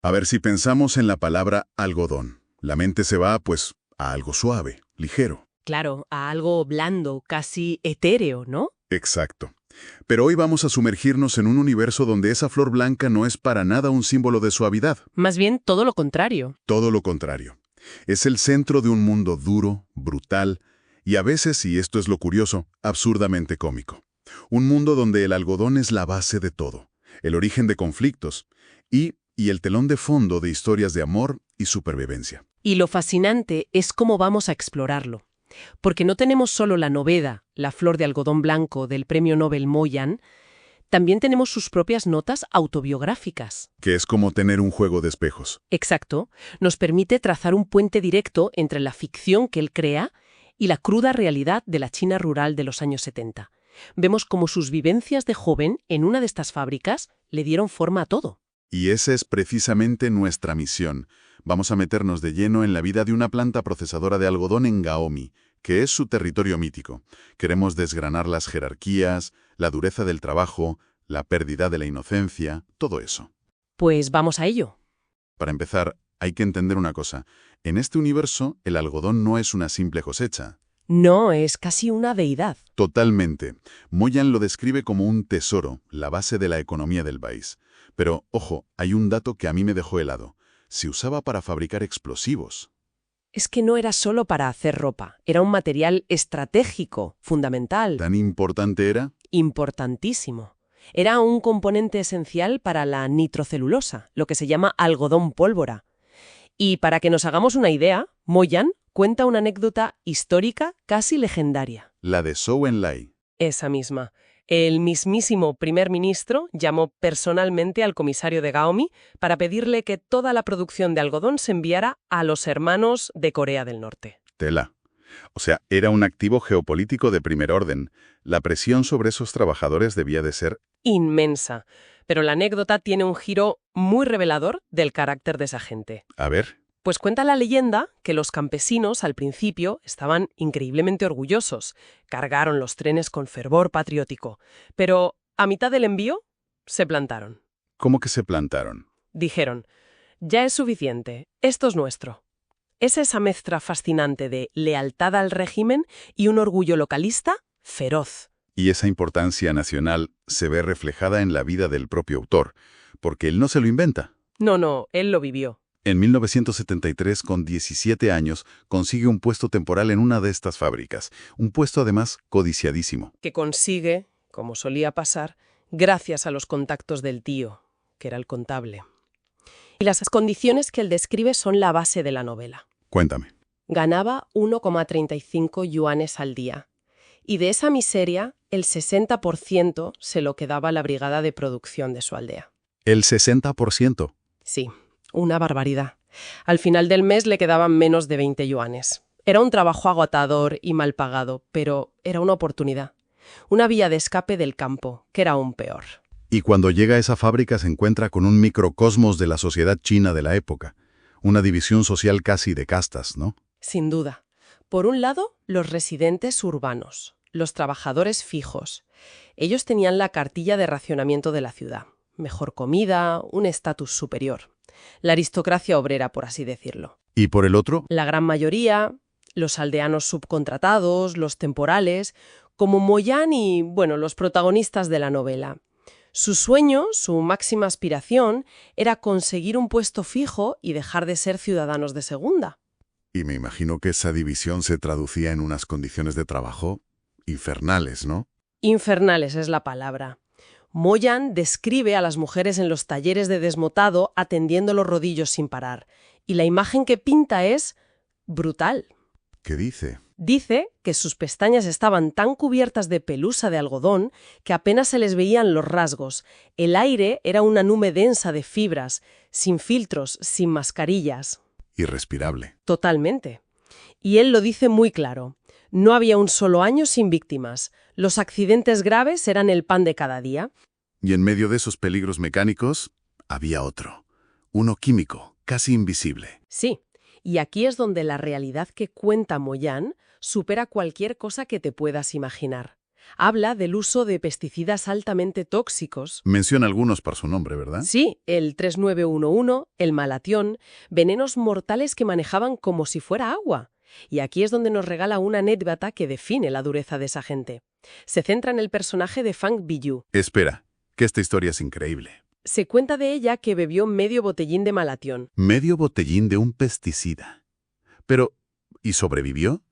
A ver, si pensamos en la palabra algodón, la mente se va, pues, a algo suave, ligero. Claro, a algo blando, casi etéreo, ¿no? Exacto. Pero hoy vamos a sumergirnos en un universo donde esa flor blanca no es para nada un símbolo de suavidad. Más bien todo lo contrario. Todo lo contrario. Es el centro de un mundo duro, brutal y a veces, y esto es lo curioso, absurdamente cómico. Un mundo donde el algodón es la base de todo, el origen de conflictos y el telón de fondo de historias de amor y supervivencia. Y lo fascinante es cómo vamos a explorarlo. Porque no tenemos solo la novela, la flor de algodón blanco del premio Nobel Moyan, también tenemos sus propias notas autobiográficas. Que es como tener un juego de espejos. Exacto, nos permite trazar un puente directo entre la ficción que él crea y la cruda realidad de la China rural de los años 70. Vemos cómo sus vivencias de joven en una de estas fábricas le dieron forma a todo. Y esa es precisamente nuestra misión. Vamos a meternos de lleno en la vida de una planta procesadora de algodón en Gaomi, que es su territorio mítico. Queremos desgranar las jerarquías, la dureza del trabajo, la pérdida de la inocencia, todo eso. Pues vamos a ello. Para empezar, hay que entender una cosa. En este universo, el algodón no es una simple cosecha. No, es casi una deidad. Totalmente. Moyan lo describe como un tesoro, la base de la economía del país. Pero, ojo, hay un dato que a mí me dejó helado. Se usaba para fabricar explosivos. Es que no era solo para hacer ropa, era un material estratégico, fundamental, ¿Tan importante era? importantísimo. Era un componente esencial para la nitrocelulosa, lo que se llama algodón pólvora. Y para que nos hagamos una idea, Moyan cuenta una anécdota histórica casi legendaria. La de Zhou Enlai. Esa misma. El mismísimo primer ministro llamó personalmente al comisario de Gaomi para pedirle que toda la producción de algodón se enviara a los hermanos de Corea del Norte. Tela. O sea, era un activo geopolítico de primer orden. La presión sobre esos trabajadores debía de ser... Inmensa. Pero la anécdota tiene un giro muy revelador del carácter de esa gente. A ver, Pues cuenta la leyenda que los campesinos al principio estaban increíblemente orgullosos, cargaron los trenes con fervor patriótico, pero a mitad del envío se plantaron. ¿cómo que se plantaron? Dijeron, ya es suficiente, esto es nuestro. Es esa mezcla fascinante de lealtad al régimen y un orgullo localista feroz. Y esa importancia nacional se ve reflejada en la vida del propio autor, porque él no se lo inventa. No, él lo vivió. En 1973, con 17 años, consigue un puesto temporal en una de estas fábricas, un puesto además codiciadísimo. Que consigue, como solía pasar, gracias a los contactos del tío, que era el contable. Y las condiciones que él describe son la base de la novela. Cuéntame. Ganaba 1,35 yuanes al día. Y de esa miseria, el 60% se lo quedaba la brigada de producción de su aldea. El 60%. Sí, una barbaridad. Al final del mes le quedaban menos de 20 yuanes. Era un trabajo agotador y mal pagado, pero era una oportunidad. Una vía de escape del campo, que era aún peor. Y cuando llega a esa fábrica se encuentra con un microcosmos de la sociedad china de la época. Una división social casi de castas, ¿no? Sin duda. Por un lado, los residentes urbanos, los trabajadores fijos. Ellos tenían la cartilla de racionamiento de la ciudad. Mejor comida, un estatus superior. La aristocracia obrera, por así decirlo. Y por el otro, La gran mayoría, los aldeanos subcontratados, los temporales, como Moyan y, bueno, los protagonistas de la novela. Su sueño, su máxima aspiración, era conseguir un puesto fijo y dejar de ser ciudadanos de segunda. y me imagino que esa división se traducía en unas condiciones de trabajo infernales, ¿no? Infernales es la palabra. Moyan describe a las mujeres en los talleres de desmotado atendiendo los rodillos sin parar. Y la imagen que pinta es brutal. ¿Qué dice? Dice que sus pestañas estaban tan cubiertas de pelusa de algodón que apenas se les veían los rasgos. El aire era una nube densa de fibras, sin filtros, sin mascarillas. Irrespirable. Totalmente. Y él lo dice muy claro. No había un solo año sin víctimas. Los accidentes graves eran el pan de cada día. Y en medio de esos peligros mecánicos, había otro. Uno químico, casi invisible. Sí. Y aquí es donde la realidad que cuenta Moyan supera cualquier cosa que te puedas imaginar. Habla del uso de pesticidas altamente tóxicos. Menciona algunos por su nombre, ¿verdad? Sí, el 3911, el malatión, venenos mortales que manejaban como si fuera agua. Y aquí es donde nos regala una anécdota que define la dureza de esa gente. Se centra en el personaje de Fang Biyu. Espera, que esta historia es increíble. Se cuenta de ella que bebió medio botellín de malatión. Medio botellín de un pesticida. Pero, ¿y sobrevivió?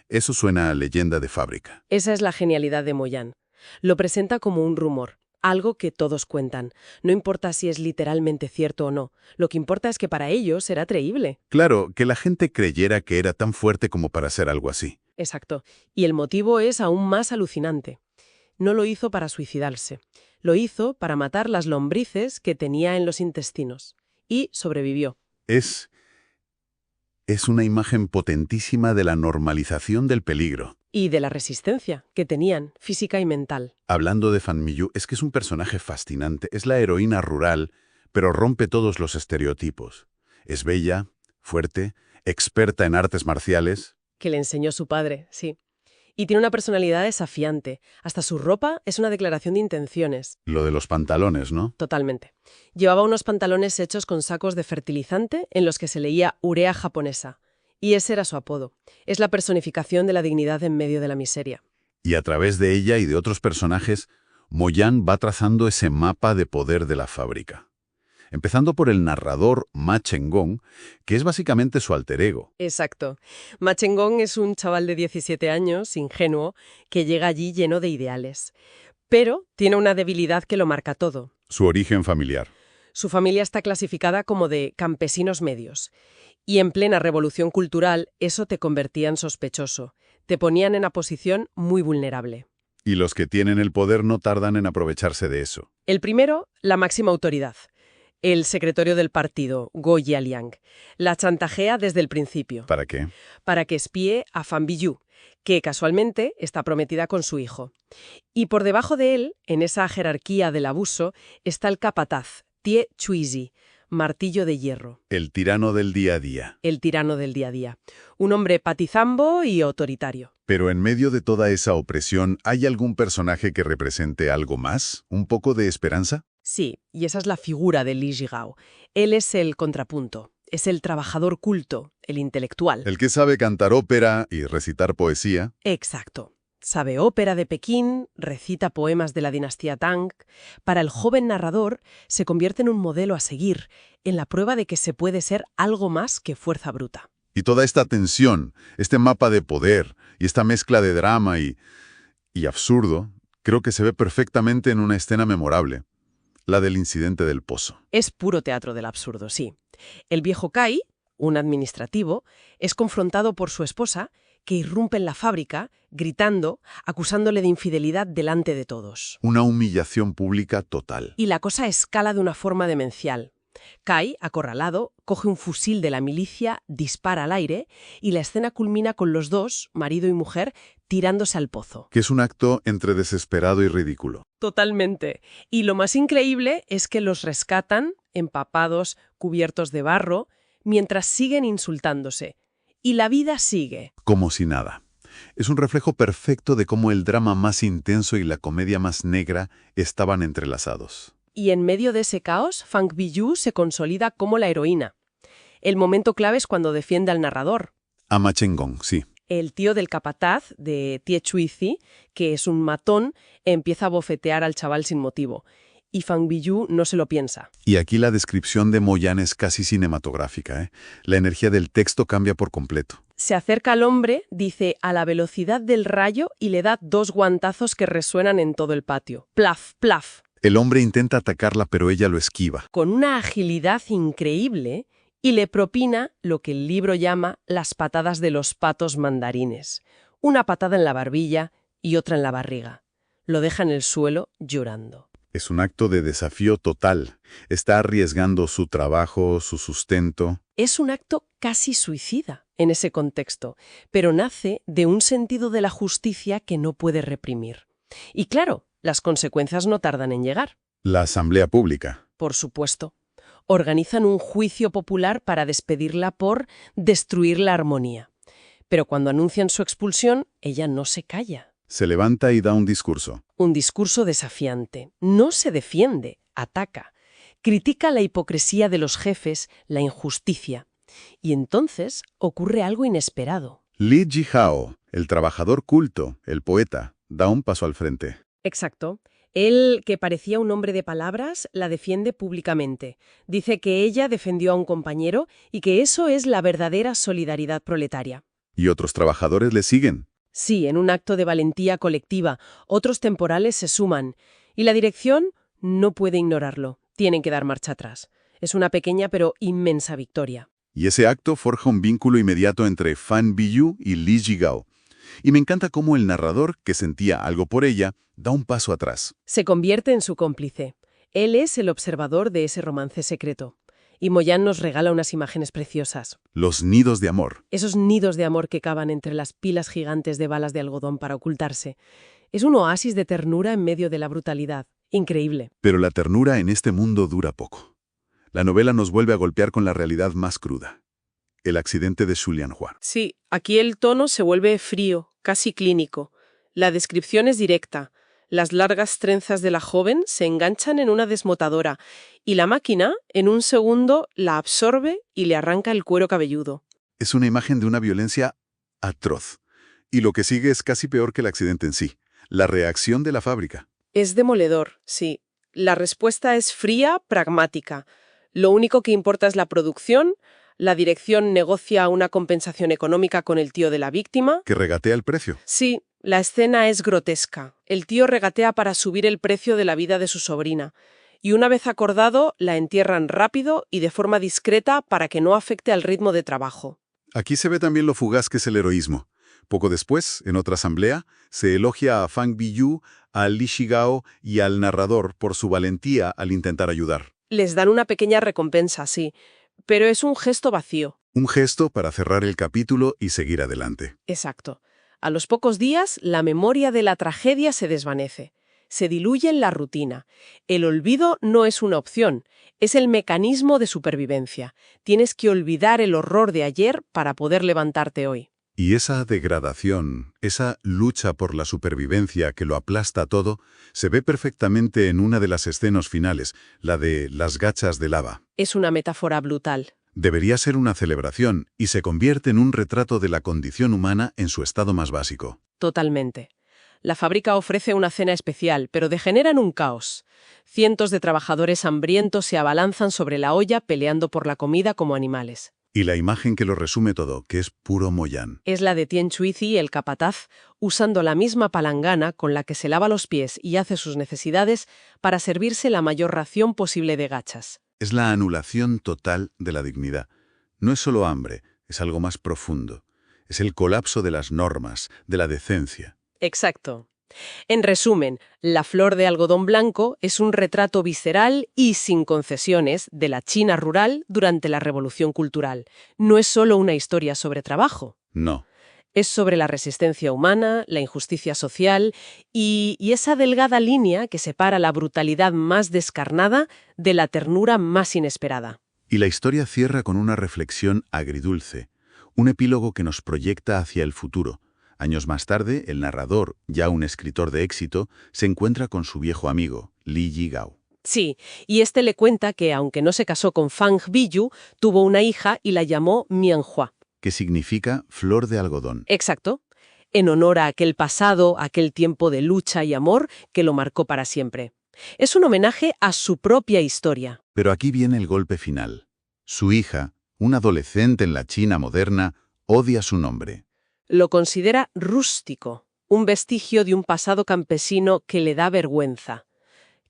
Eso suena a leyenda de fábrica. Esa es la genialidad de Moyan. Lo presenta como un rumor, algo que todos cuentan. No importa si es literalmente cierto o no. Lo que importa es que para ellos era creíble. Claro, que la gente creyera que era tan fuerte como para hacer algo así. Exacto. Y el motivo es aún más alucinante. No lo hizo para suicidarse. Lo hizo para matar las lombrices que tenía en los intestinos. Y sobrevivió. Es una imagen potentísima de la normalización del peligro. Y de la resistencia que tenían, física y mental. Hablando de Fan Miyu, es que es un personaje fascinante. Es la heroína rural, pero rompe todos los estereotipos. Es bella, fuerte, experta en artes marciales. Que le enseñó su padre, sí. Y tiene una personalidad desafiante. Hasta su ropa es una declaración de intenciones. Lo de los pantalones, ¿no? Totalmente. Llevaba unos pantalones hechos con sacos de fertilizante en los que se leía urea japonesa. Y ese era su apodo. Es la personificación de la dignidad en medio de la miseria. Y a través de ella y de otros personajes, Moyan va trazando ese mapa de poder de la fábrica. Empezando por el narrador Ma Cheng-gong, que es básicamente su alter ego. Exacto. Ma Cheng-gong es un chaval de 17 años, ingenuo, que llega allí lleno de ideales. Pero tiene una debilidad que lo marca todo. Su origen familiar. Su familia está clasificada como de campesinos medios. Y en plena revolución cultural, eso te convertía en sospechoso. Te ponían en una posición muy vulnerable. Y los que tienen el poder no tardan en aprovecharse de eso. El primero, la máxima autoridad. El secretario del partido, Guo Jialiang. La chantajea desde el principio. ¿Para qué? Para que espíe a Fan Biyu, que casualmente está prometida con su hijo. Y por debajo de él, en esa jerarquía del abuso, está el capataz, Tie Chuizi, martillo de hierro. El tirano del día a día. El tirano del día a día. Un hombre patizambo y autoritario. Pero en medio de toda esa opresión, ¿hay algún personaje que represente algo más? ¿Un poco de esperanza? Sí, y esa es la figura de Li Zhigao. Él es el contrapunto. Es el trabajador culto, el intelectual. El que sabe cantar ópera y recitar poesía. Exacto. Sabe ópera de Pekín, recita poemas de la dinastía Tang. Para el joven narrador, se convierte en un modelo a seguir, en la prueba de que se puede ser algo más que fuerza bruta. Y toda esta tensión, este mapa de poder y esta mezcla de drama y absurdo, creo que se ve perfectamente en una escena memorable, la del incidente del pozo. Es puro teatro del absurdo, sí. El viejo Kai, un administrativo, es confrontado por su esposa, que irrumpe en la fábrica, gritando, acusándole de infidelidad delante de todos. Una humillación pública total. Y la cosa escala de una forma demencial. Kai, acorralado, coge un fusil de la milicia, dispara al aire y la escena culmina con los dos, marido y mujer, tirándose al pozo. Que es un acto entre desesperado y ridículo. Totalmente. Y lo más increíble es que los rescatan, empapados, cubiertos de barro, mientras siguen insultándose. Y la vida sigue. Como si nada. Es un reflejo perfecto de cómo el drama más intenso y la comedia más negra estaban entrelazados. Y en medio de ese caos, Fang Biyu se consolida como la heroína. El momento clave es cuando defiende al narrador. A Ma Cheng-gong, sí. El tío del capataz, de Tie Chuizi, que es un matón, empieza a bofetear al chaval sin motivo. Y Fang Biyu no se lo piensa. Y aquí la descripción de Moyan es casi cinematográfica, ¿eh? La energía del texto cambia por completo. Se acerca al hombre, dice a la velocidad del rayo y le da 2 guantazos que resuenan en todo el patio. Plaf, plaf. El hombre intenta atacarla, pero ella lo esquiva. Con una agilidad increíble y le propina lo que el libro llama las patadas de los patos mandarines. Una patada en la barbilla y otra en la barriga. Lo deja en el suelo llorando. Es un acto de desafío total. Está arriesgando su trabajo, su sustento. Es un acto casi suicida en ese contexto, pero nace de un sentido de la justicia que no puede reprimir. Y claro, las consecuencias no tardan en llegar. La asamblea pública. Por supuesto. Organizan un juicio popular para despedirla por destruir la armonía. Pero cuando anuncian su expulsión, ella no se calla. Se levanta y da un discurso. Un discurso desafiante. No se defiende, ataca. Critica la hipocresía de los jefes, la injusticia. Y entonces ocurre algo inesperado. Li Jihao, el trabajador culto, el poeta, da un paso al frente. Exacto. Él, que parecía un hombre de palabras, la defiende públicamente. Dice que ella defendió a un compañero y que eso es la verdadera solidaridad proletaria. Y otros trabajadores le siguen. Sí, en un acto de valentía colectiva, otros temporales se suman. Y la dirección no puede ignorarlo. Tienen que dar marcha atrás. Es una pequeña pero inmensa victoria. Y ese acto forja un vínculo inmediato entre Fan Biyu y Li Jigao. Y me encanta cómo el narrador, que sentía algo por ella, da un paso atrás. Se convierte en su cómplice. Él es el observador de ese romance secreto. Y Moyán nos regala unas imágenes preciosas. Los nidos de amor. Esos nidos de amor que cavan entre las pilas gigantes de balas de algodón para ocultarse. Es un oasis de ternura en medio de la brutalidad. Increíble. Pero la ternura en este mundo dura poco. La novela nos vuelve a golpear con la realidad más cruda. El accidente de Shu Lianhua. Sí, aquí el tono se vuelve frío, casi clínico. La descripción es directa. Las largas trenzas de la joven se enganchan en una desmotadora y la máquina, en un segundo, la absorbe y le arranca el cuero cabelludo. Es una imagen de una violencia atroz. Y lo que sigue es casi peor que el accidente en sí. La reacción de la fábrica. Es demoledor, sí. La respuesta es fría, pragmática. Lo único que importa es la producción. La dirección negocia una compensación económica con el tío de la víctima. Que regatea el precio. Sí, la escena es grotesca. El tío regatea para subir el precio de la vida de su sobrina. Y una vez acordado, la entierran rápido y de forma discreta para que no afecte al ritmo de trabajo. Aquí se ve también lo fugaz que es el heroísmo. Poco después, en otra asamblea, se elogia a Fan Biyu, a Li Jigao y al narrador por su valentía al intentar ayudar. Les dan una pequeña recompensa, sí, pero es un gesto vacío. Un gesto para cerrar el capítulo y seguir adelante. Exacto. A los pocos días, la memoria de la tragedia se desvanece. Se diluye en la rutina. El olvido no es una opción, es el mecanismo de supervivencia. Tienes que olvidar el horror de ayer para poder levantarte hoy. Y esa degradación, esa lucha por la supervivencia que lo aplasta todo, se ve perfectamente en una de las escenas finales, la de las gachas de lava. Es una metáfora brutal. Debería ser una celebración y se convierte en un retrato de la condición humana en su estado más básico. Totalmente. La fábrica ofrece una cena especial, pero degenera en un caos. Cientos de trabajadores hambrientos se abalanzan sobre la olla peleando por la comida como animales. Y la imagen que lo resume todo, que es puro Moyán. Es la de Tien Chuizi, el capataz, usando la misma palangana con la que se lava los pies y hace sus necesidades para servirse la mayor ración posible de gachas. Es la anulación total de la dignidad. No es solo hambre, es algo más profundo. Es el colapso de las normas, de la decencia. Exacto. En resumen, La flor de algodón blanco es un retrato visceral y sin concesiones de la China rural durante la Revolución Cultural. No es solo una historia sobre trabajo. No. Es sobre la resistencia humana, la injusticia social y esa delgada línea que separa la brutalidad más descarnada de la ternura más inesperada. Y la historia cierra con una reflexión agridulce, un epílogo que nos proyecta hacia el futuro. Años más tarde, el narrador, ya un escritor de éxito, se encuentra con su viejo amigo, Li Jigao. Sí, y este le cuenta que, aunque no se casó con Fang Biyu, tuvo una hija y la llamó Mianhua. Que significa flor de algodón. Exacto. En honor a aquel pasado, aquel tiempo de lucha y amor que lo marcó para siempre. Es un homenaje a su propia historia. Pero aquí viene el golpe final. Su hija, una adolescente en la China moderna, odia su nombre. Lo considera rústico, un vestigio de un pasado campesino que le da vergüenza.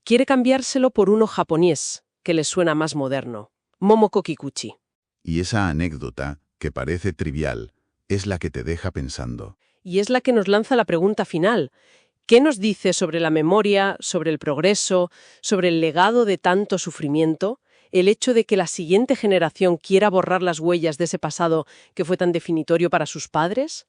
Quiere cambiárselo por uno japonés, que le suena más moderno. Momoko Kikuchi. Y esa anécdota, que parece trivial, es la que te deja pensando. Y es la que nos lanza la pregunta final. ¿Qué nos dice sobre la memoria, sobre el progreso, sobre el legado de tanto sufrimiento? El hecho de que la siguiente generación quiera borrar las huellas de ese pasado que fue tan definitorio para sus padres.